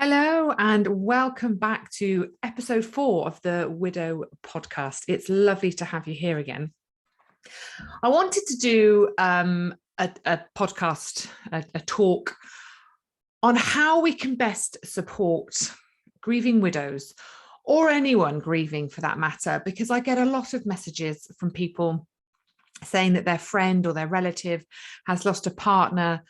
Hello and welcome back to episode 4 of the Widow podcast. It's lovely to have you here again. I wanted to do a podcast, a talk on how we can best support grieving widows or anyone grieving for that matter, because I get a lot of messages from people saying that their friend or their relative has lost a partner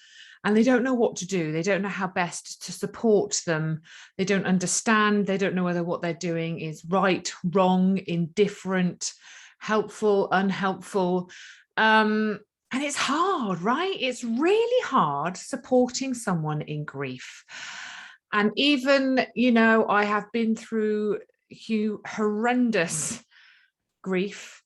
and they don't know what to do. They don't know how best to support them. They don't understand. They don't know whether what they're doing is right, wrong, indifferent, helpful, unhelpful. And it's hard, right? It's really hard supporting someone in grief. And even, I have been through horrendous grief.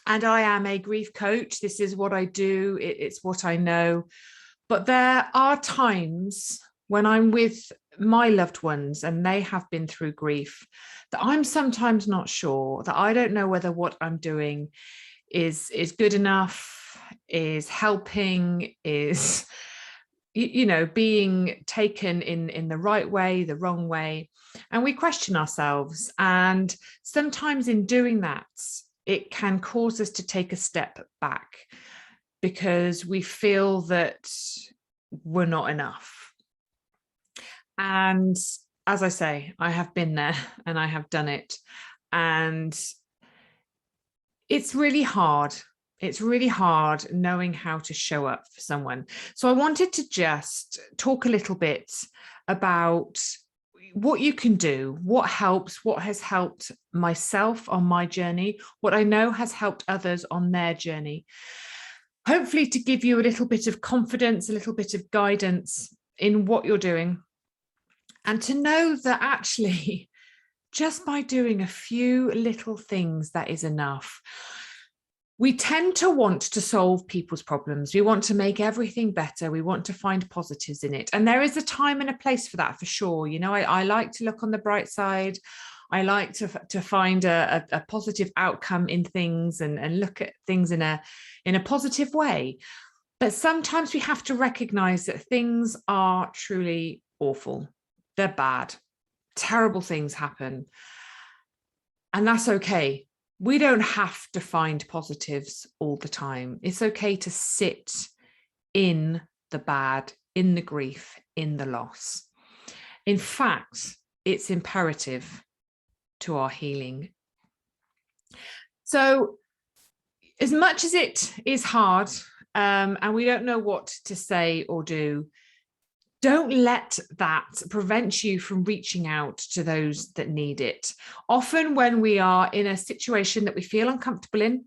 And I am a grief coach. This is what I do. It's what I know. But there are times when I'm with my loved ones and they have been through grief that I'm sometimes not sure, that I don't know whether what I'm doing is good enough, is helping, is, being taken in the right way, the wrong way. And we question ourselves. And sometimes in doing that, it can cause us to take a step back because we feel that we're not enough. And as I say, I have been there and I have done it. And it's really hard. It's really hard knowing how to show up for someone. So I wanted to just talk a little bit about what you can do, what helps, what has helped myself on my journey, what I know has helped others on their journey. Hopefully to give you a little bit of confidence, a little bit of guidance in what you're doing. And to know that actually, just by doing a few little things, that is enough. We tend to want to solve people's problems. We want to make everything better. We want to find positives in it. And there is a time and a place for that, for sure. I like to look on the bright side. I like to find a positive outcome in things and look at things in a positive way. But sometimes we have to recognize that things are truly awful. They're bad. Terrible things happen. And that's okay. We don't have to find positives all the time. It's okay to sit in the bad, in the grief, in the loss. In fact, it's imperative to our healing. So as much as it is hard and we don't know what to say or do, don't let that prevent you from reaching out to those that need it. Often when we are in a situation that we feel uncomfortable in,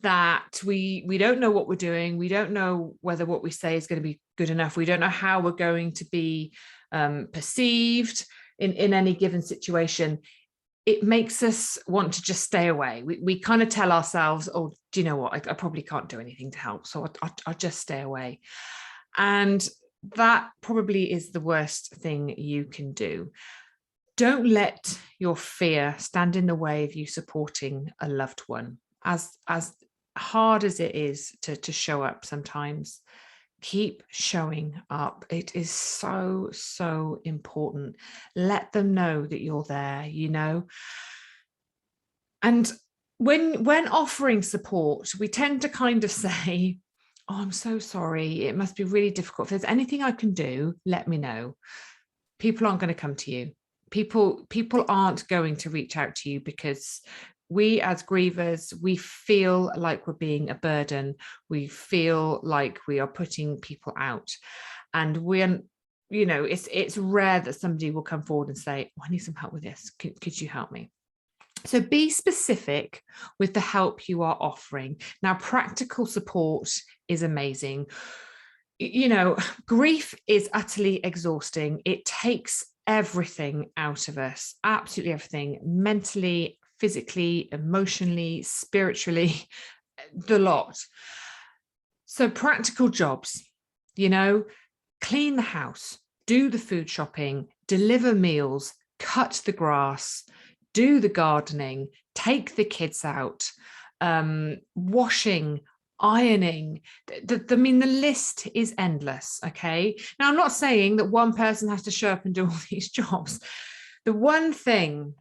that we don't know what we're doing, we don't know whether what we say is going to be good enough, we don't know how we're going to be perceived in any given situation, it makes us want to just stay away. We kind of tell ourselves, oh, do you know what, I probably can't do anything to help, so I'll just stay away. And that probably is the worst thing you can do. Don't let your fear stand in the way of you supporting a loved one. As hard as it is to show up sometimes, keep showing up. It is so, so important. Let them know that you're there, And when offering support, we tend to kind of say, oh, I'm so sorry. It must be really difficult. If there's anything I can do, let me know. People aren't going to come to you. People aren't going to reach out to you because we as grievers, we feel like we're being a burden. We feel like we are putting people out. And we're, it's rare that somebody will come forward and say, oh, I need some help with this. Could you help me? So be specific with the help you are offering. Now, practical support is amazing. Grief is utterly exhausting. It takes everything out of us, absolutely everything, mentally, physically, emotionally, spiritually, the lot. So practical jobs, clean the house, do the food shopping, deliver meals, cut the grass, do the gardening, take the kids out, washing, ironing. I mean, the list is endless. Okay. Now, I'm not saying that one person has to show up and do all these jobs. The one thing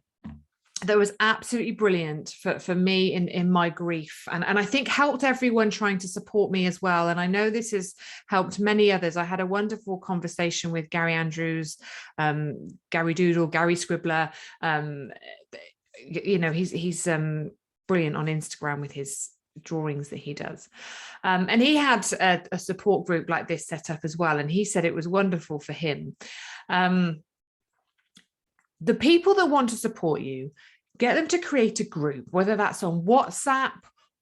that was absolutely brilliant for me in my grief, and I think helped everyone trying to support me as well. And I know this has helped many others. I had a wonderful conversation with Gary Andrews, Gary Doodle, Gary Scribbler. He's brilliant on Instagram with his drawings that he does. And he had a support group like this set up as well. And he said it was wonderful for him. The people that want to support you, get them to create a group, whether that's on WhatsApp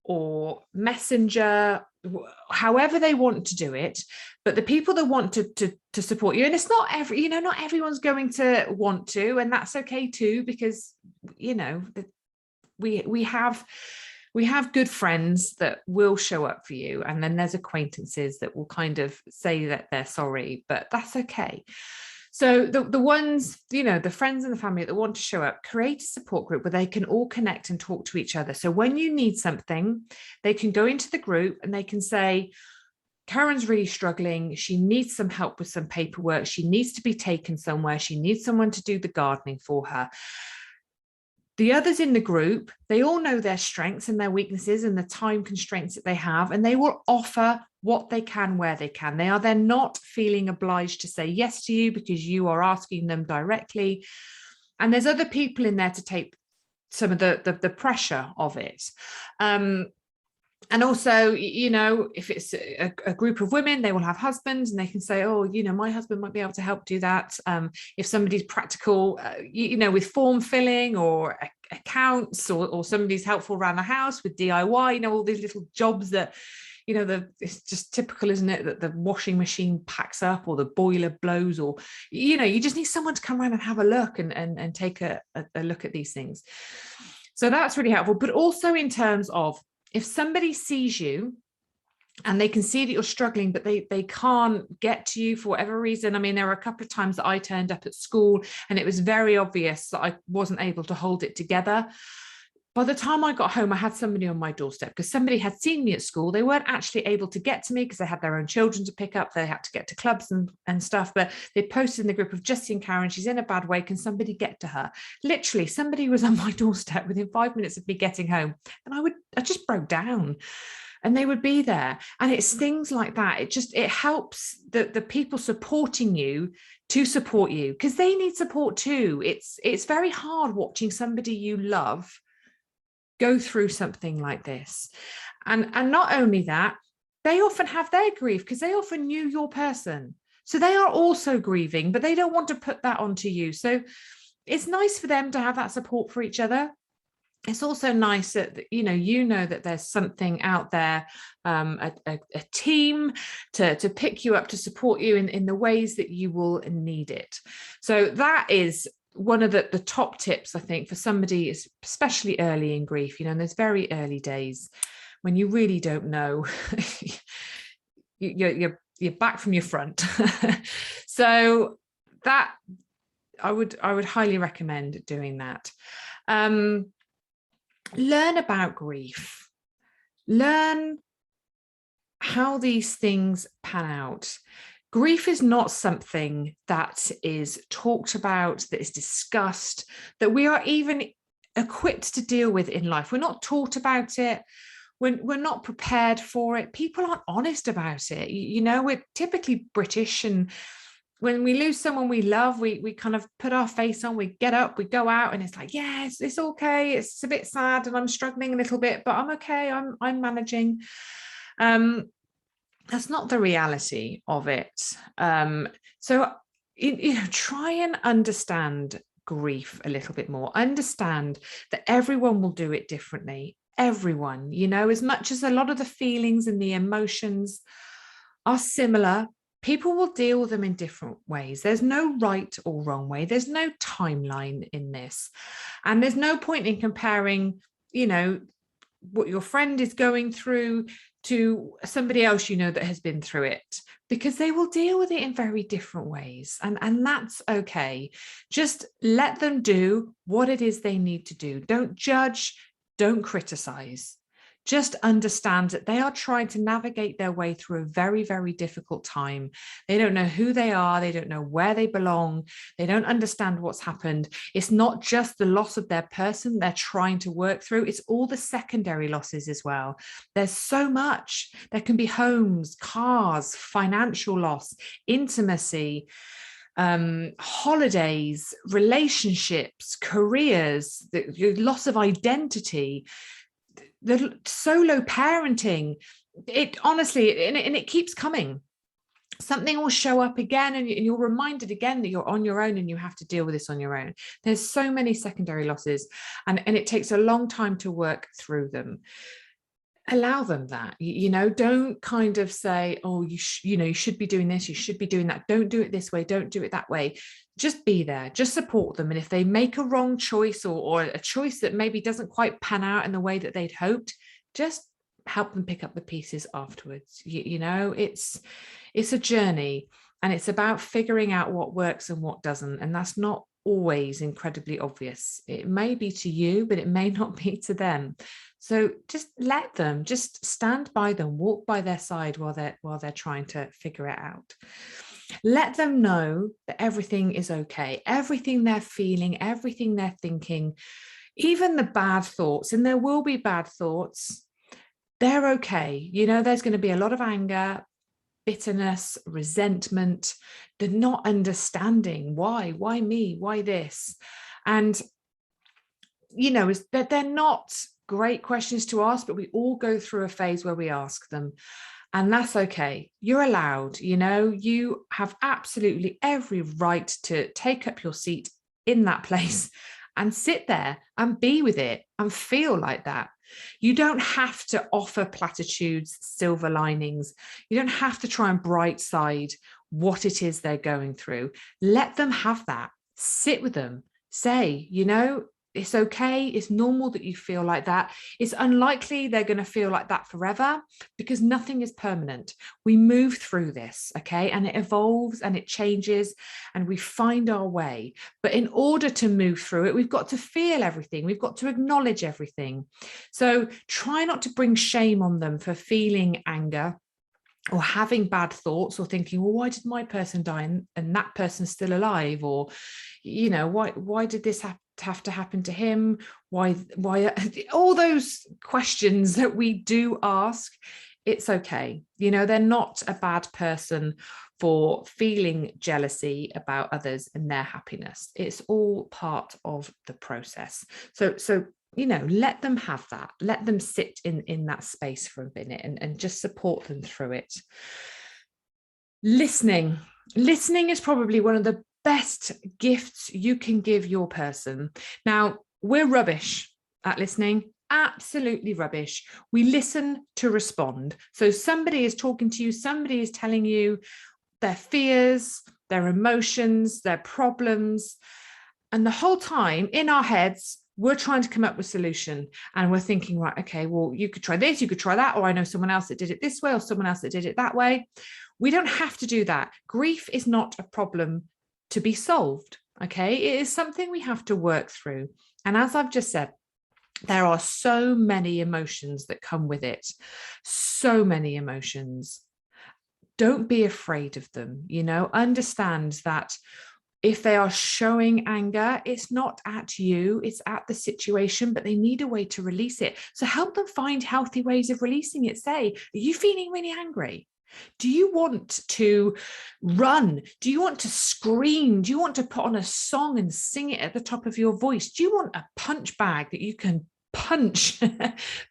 or Messenger, however they want to do it. But the people that want to support you, and it's not not everyone's going to want to, and that's okay too, because we have good friends that will show up for you, and then there's acquaintances that will kind of say that they're sorry, but that's okay. So the ones, the friends and the family that want to show up, create a support group where they can all connect and talk to each other. So when you need something, they can go into the group and they can say, Karen's really struggling. She needs some help with some paperwork. She needs to be taken somewhere. She needs someone to do the gardening for her. The others in the group, they all know their strengths and their weaknesses and the time constraints that they have, and they will offer what they can where they can. They are then not feeling obliged to say yes to you because you are asking them directly. And there's other people in there to take some of the pressure of it. And also, if it's a group of women, they will have husbands and they can say, oh, my husband might be able to help do that. If somebody's practical, with form filling or accounts, or somebody's helpful around the house with DIY, all these little jobs that, it's just typical, isn't it, that the washing machine packs up or the boiler blows, or, you just need someone to come around and have a look and take a look at these things. So that's really helpful. But also in terms of, if somebody sees you and they can see that you're struggling, but they can't get to you for whatever reason. I mean, there were a couple of times that I turned up at school and it was very obvious that I wasn't able to hold it together. By the time I got home, I had somebody on my doorstep because somebody had seen me at school. They weren't actually able to get to me because they had their own children to pick up. They had to get to clubs and stuff, but they posted in the group of, just seen Karen, she's in a bad way. Can somebody get to her? Literally, somebody was on my doorstep within 5 minutes of me getting home. And I just broke down. And they would be there. And it's things like that. It helps the people supporting you to support you, because they need support too. It's very hard watching somebody you love go through something like this. And not only that, they often have their grief because they often knew your person. So they are also grieving, but they don't want to put that onto you. So it's nice for them to have that support for each other. It's also nice that, that there's something out there, a team to pick you up, to support you in the ways that you will need it. So that is one of the top tips, I think, for somebody, especially early in grief, in those very early days when you really don't know, you're back from your front. So that I would highly recommend doing that. Learn about grief. Learn how these things pan out. Grief is not something that is talked about, that is discussed, that we are even equipped to deal with in life. We're not taught about it. We're not prepared for it. People aren't honest about it. We're typically British, and when we lose someone we love, we kind of put our face on, we get up, we go out, and it's like, yeah, it's okay. It's a bit sad and I'm struggling a little bit, but I'm okay. I'm managing. That's not the reality of it. So, try and understand grief a little bit more. Understand that everyone will do it differently. Everyone, as much as a lot of the feelings and the emotions are similar, people will deal with them in different ways. There's no right or wrong way. There's no timeline in this. And there's no point in comparing, what your friend is going through to somebody else that has been through it, because they will deal with it in very different ways. And that's okay. Just let them do what it is they need to do. Don't judge, don't criticize. Just understand that they are trying to navigate their way through a very, very difficult time. They don't know who they are. They don't know where they belong. They don't understand what's happened. It's not just the loss of their person they're trying to work through. It's all the secondary losses as well. There's so much. There can be homes, cars, financial loss, intimacy, holidays, relationships, careers, the loss of identity, the solo parenting. It honestly, and it keeps coming. Something will show up again, and you're reminded again that you're on your own and you have to deal with this on your own. There's so many secondary losses, and it takes a long time to work through them. Allow them that, don't kind of say, oh, you should be doing this, you should be doing that, don't do it this way, don't do it that way. Just be there, just support them. And if they make a wrong choice, or a choice that maybe doesn't quite pan out in the way that they'd hoped, just help them pick up the pieces afterwards. It's a journey, and it's about figuring out what works and what doesn't. And that's not always incredibly obvious. It may be to you, but it may not be to them. So just let them, just stand by them, walk by their side while they're trying to figure it out. Let them know that everything is okay. Everything they're feeling, everything they're thinking, even the bad thoughts, and there will be bad thoughts, they're okay. There's going to be a lot of anger, bitterness, resentment, the not understanding why me, why this. And, they're not great questions to ask, but we all go through a phase where we ask them. And that's okay. You're allowed, you have absolutely every right to take up your seat in that place and sit there and be with it and feel like that. You don't have to offer platitudes, silver linings. You don't have to try and bright side what it is they're going through. Let them have that. Sit with them. Say, it's okay. It's normal that you feel like that. It's unlikely they're going to feel like that forever, because nothing is permanent. We move through this, okay? And it evolves and it changes and we find our way. But in order to move through it, we've got to feel everything. We've got to acknowledge everything. So try not to bring shame on them for feeling anger or having bad thoughts, or thinking, well, why did my person die and that person's still alive? Or, why did this have to happen to him? Why all those questions that we do ask. It's okay. They're not a bad person for feeling jealousy about others and their happiness. It's all part of the process. So let them have that. Let them sit in that space for a minute and just support them through it. Listening is probably one of the best gifts you can give your person. Now, we're rubbish at listening, absolutely rubbish. We listen to respond. So somebody is talking to you, somebody is telling you their fears, their emotions, their problems. And the whole time in our heads, we're trying to come up with a solution, and we're thinking, right, okay, well, you could try this, you could try that, or I know someone else that did it this way, or someone else that did it that way. We don't have to do that. Grief is not a problem to be solved, okay? It is something we have to work through. And as I've just said, there are so many emotions that come with it, so many emotions. Don't be afraid of them, understand that if they are showing anger, it's not at you, it's at the situation, but they need a way to release it. So help them find healthy ways of releasing it. Say, are you feeling really angry? Do you want to run? Do you want to scream? Do you want to put on a song and sing it at the top of your voice? Do you want a punch bag that you can punch?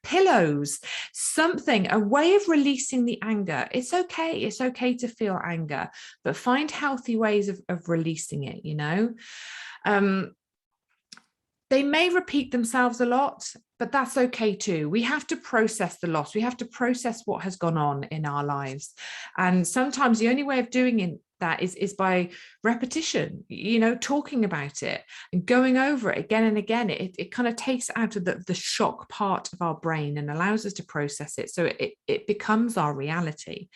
Pillows, something, a way of releasing the anger. It's okay to feel anger, but find healthy ways of releasing it. They may repeat themselves a lot, but that's okay too. We have to process the loss. We have to process what has gone on in our lives. And sometimes the only way of doing that is by repetition, talking about it and going over it again and again. It kind of takes out of the shock part of our brain and allows us to process it. So it becomes our reality.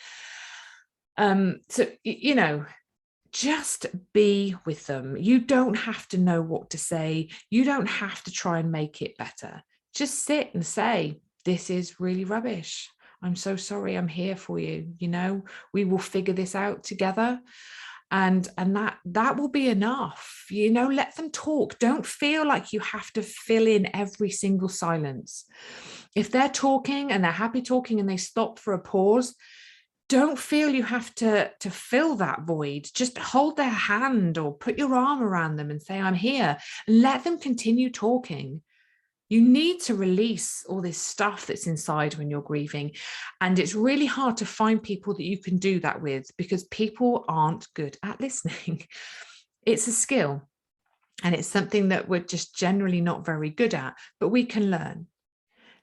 Just be with them. You don't have to know what to say. You don't have to try and make it better. Just sit and say, this is really rubbish. I'm so sorry. I'm here for you. You know, we will figure this out together. And that will be enough. You know, let them talk. Don't feel like you have to fill in every single silence. If they're talking and they're happy talking and they stop for a pause, don't feel you have to fill that void. Just hold their hand or put your arm around them and say, I'm here, and let them continue talking. You need to release all this stuff that's inside when you're grieving. And it's really hard to find people that you can do that with, because people aren't good at listening. It's a skill, and it's something that we're just generally not very good at, but we can learn.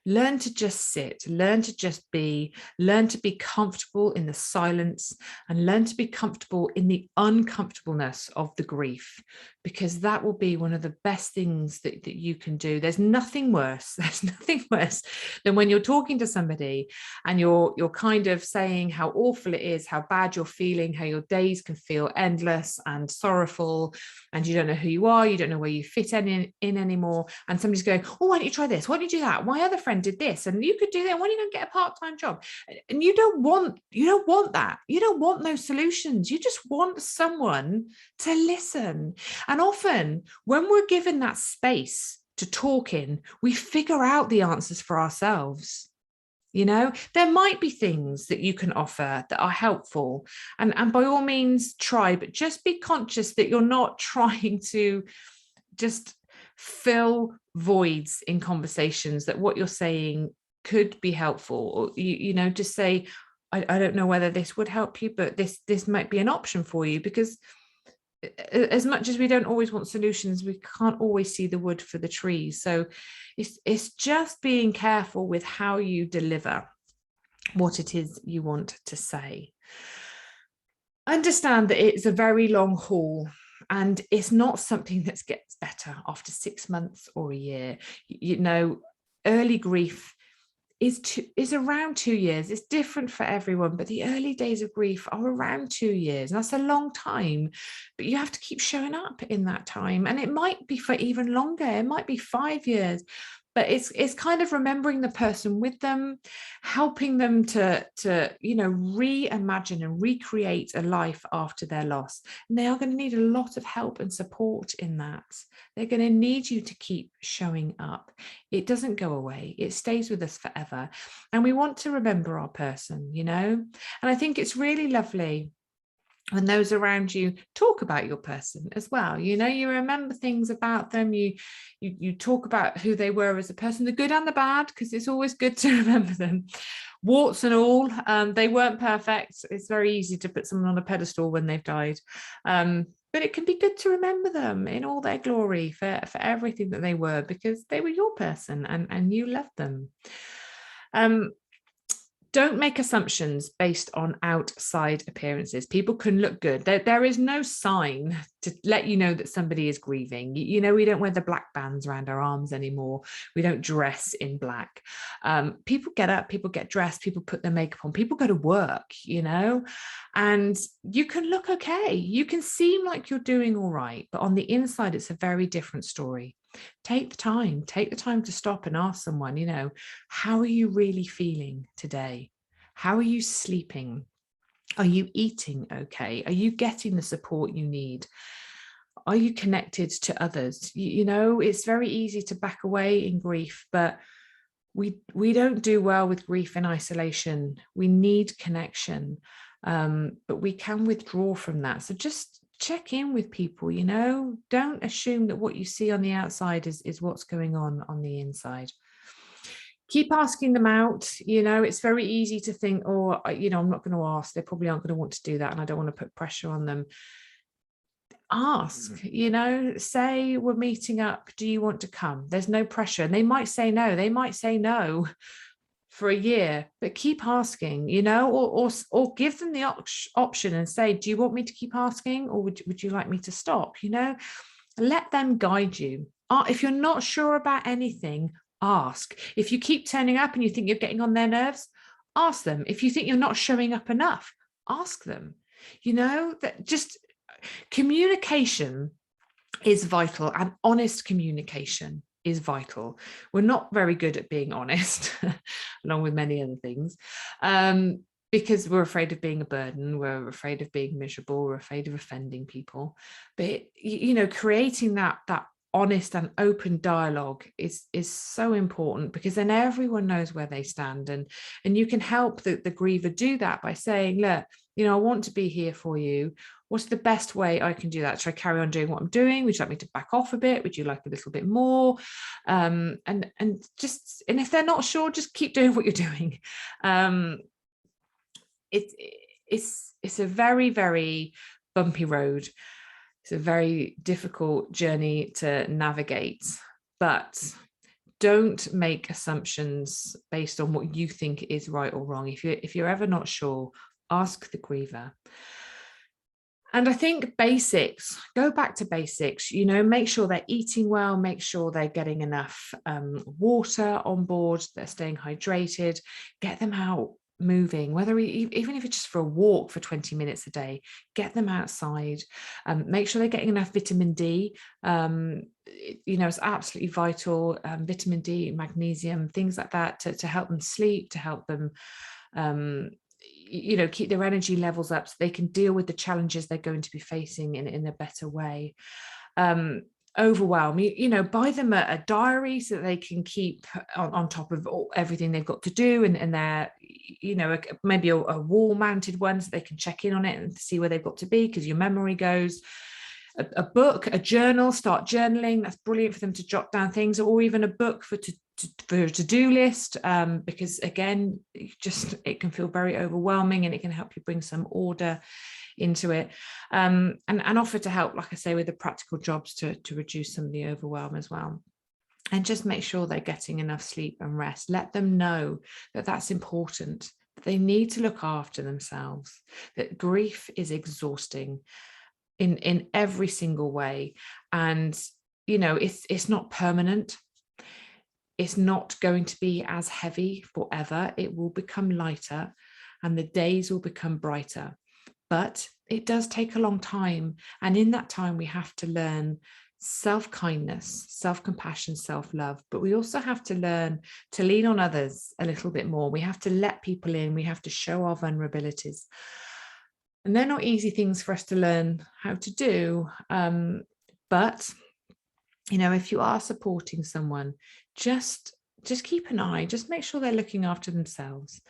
Learn to just sit, learn to just be, learn to be comfortable in the silence, and learn to be comfortable in the uncomfortableness of the grief, because that will be one of the best things that you can do. There's nothing worse. There's nothing worse than when you're talking to somebody and you're kind of saying how awful it is, how bad you're feeling, how your days can feel endless and sorrowful, and you don't know who you are, you don't know where you fit in anymore. And somebody's going, oh, why don't you try this? Why don't you do that? My other friend did this, and you could do that. Why don't you go get a part-time job? And you don't want that. You don't want those solutions. You just want someone to listen. And often when we're given that space to talk in, we figure out the answers for ourselves. You know, there might be things that you can offer that are helpful, and by all means try, but just be conscious that you're not trying to just fill voids in conversations, that what you're saying could be helpful, or you know, just say, I don't know whether this would help you, but this might be an option for you, because as much as we don't always want solutions, we can't always see the wood for the trees. So it's just being careful with how you deliver what it is you want to say. Understand that it's a very long haul, and it's not something that gets better after 6 months or a year. You know, early grief is around 2 years. It's different for everyone, but the early days of grief are around 2 years. And that's a long time, but you have to keep showing up in that time. And it might be for even longer. It might be 5 years, but it's kind of remembering the person with them, helping them to you know, reimagine and recreate a life after their loss. And they are going to need a lot of help and support in that. They're going to need you to keep showing up. It doesn't go away. It stays with us forever. And we want to remember our person, you know. And I think it's really lovely when those around you talk about your person as well. You know, you remember things about them, you talk about who they were as a person, the good and the bad, because it's always good to remember them, warts and all. They weren't perfect. It's very easy to put someone on a pedestal when they've died, but it can be good to remember them in all their glory for everything that they were, because they were your person and you loved them. Don't make assumptions based on outside appearances. People can look good. There is no sign to let you know that somebody is grieving. You know, we don't wear the black bands around our arms anymore. We don't dress in black. People get up, people get dressed, people put their makeup on, people go to work, you know, and you can look okay. You can seem like you're doing all right, but on the inside, it's a very different story. Take the time to stop and ask someone, you know, how are you really feeling today? How are you sleeping? Are you eating okay? Are you getting the support you need? Are you connected to others? You know, it's very easy to back away in grief, but we don't do well with grief in isolation. We need connection, but we can withdraw from that. So just check in with people, you know, don't assume that what you see on the outside is what's going on the inside. Keep asking them out. You know, it's very easy to think, oh, you know, I'm not going to ask, they probably aren't going to want to do that, and I don't want to put pressure on them. Ask, you know, say, we're meeting up, do you want to come? There's no pressure. And they might say no for a year, but keep asking, you know, or give them the option and say, do you want me to keep asking, or would you like me to stop? You know, let them guide you. If you're not sure about anything, ask. If you keep turning up and you think you're getting on their nerves, ask them. If you think you're not showing up enough, ask them. You know, that just communication is vital, and honest communication is vital. We're not very good at being honest, along with many other things, because we're afraid of being a burden, we're afraid of being miserable, we're afraid of offending people. But creating that honest and open dialogue is so important, because then everyone knows where they stand, and you can help the griever do that by saying, look, I want to be here for you. What's the best way I can do that? Should I carry on doing what I'm doing? Would you like me to back off a bit? Would you like a little bit more? And if they're not sure, just keep doing what you're doing. It's a very, very bumpy road. It's a very difficult journey to navigate, but don't make assumptions based on what you think is right or wrong. If you're ever not sure, ask the griever. And I think basics, go back to basics, make sure they're eating well, make sure they're getting enough water on board, they're staying hydrated, get them out moving, even if it's just for a walk for 20 minutes a day, get them outside, make sure they're getting enough vitamin D. It's absolutely vital. Vitamin D, magnesium, things like that to help them sleep, to help them keep their energy levels up so they can deal with the challenges they're going to be facing in a better way. Overwhelm, buy them a diary so that they can keep on top of everything they've got to do, and they're maybe a wall mounted one so they can check in on it and see where they've got to be, because your memory goes. A book, a journal, start journaling. That's brilliant for them to jot down things, or even a book for a to-do list, because again, it can feel very overwhelming, and it can help you bring some order into it, and offer to help, like I say, with the practical jobs to reduce some of the overwhelm as well. And just make sure they're getting enough sleep and rest. Let them know that that's important, that they need to look after themselves, that grief is exhausting in every single way, and it's not permanent. It's not going to be as heavy forever. It will become lighter and the days will become brighter, but it does take a long time, and in that time we have to learn self-kindness, self-compassion, self-love, but we also have to learn to lean on others a little bit more. We have to let people in, we have to show our vulnerabilities. And they're not easy things for us to learn how to do. But, if you are supporting someone, just keep an eye, just make sure they're looking after themselves.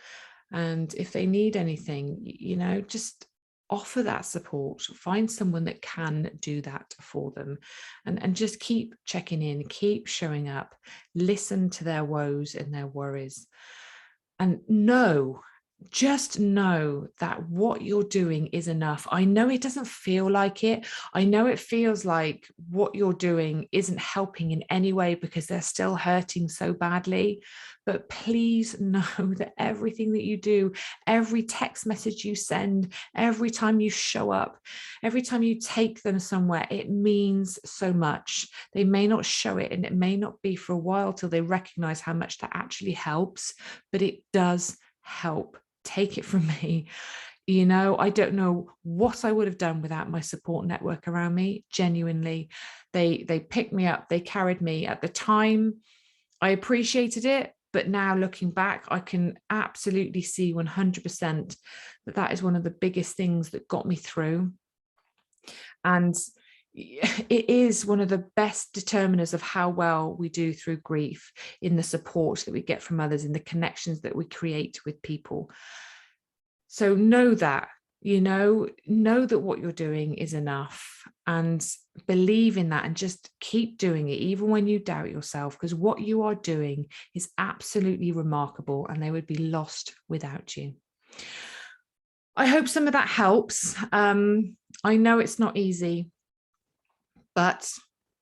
And if they need anything, just offer that support, find someone that can do that for them, and just keep checking in, keep showing up, listen to their woes and their worries, and just know that what you're doing is enough. I know it doesn't feel like it. I know it feels like what you're doing isn't helping in any way because they're still hurting so badly. But please know that everything that you do, every text message you send, every time you show up, every time you take them somewhere, it means so much. They may not show it, and it may not be for a while till they recognize how much that actually helps, but it does help. Take it from me. I don't know what I would have done without my support network around me. Genuinely, they picked me up, they carried me. At the time, I appreciated it, but now looking back, I can absolutely see 100% that is one of the biggest things that got me through. And it is one of the best determiners of how well we do through grief, in the support that we get from others, in the connections that we create with people. So know that, know that what you're doing is enough, and believe in that, and just keep doing it, even when you doubt yourself, because what you are doing is absolutely remarkable, and they would be lost without you. I hope some of that helps. I know it's not easy, but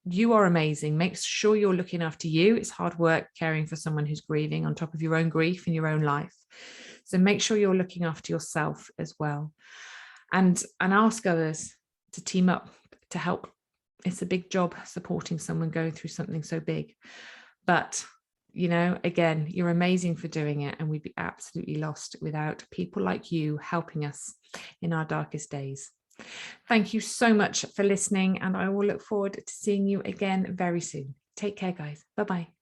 you are amazing. Make sure you're looking after you. It's hard work caring for someone who's grieving on top of your own grief in your own life. So make sure you're looking after yourself as well. And ask others to team up to help. It's a big job supporting someone going through something so big. But, again, you're amazing for doing it. And we'd be absolutely lost without people like you helping us in our darkest days. Thank you so much for listening, and I will look forward to seeing you again very soon. Take care, guys. Bye-bye.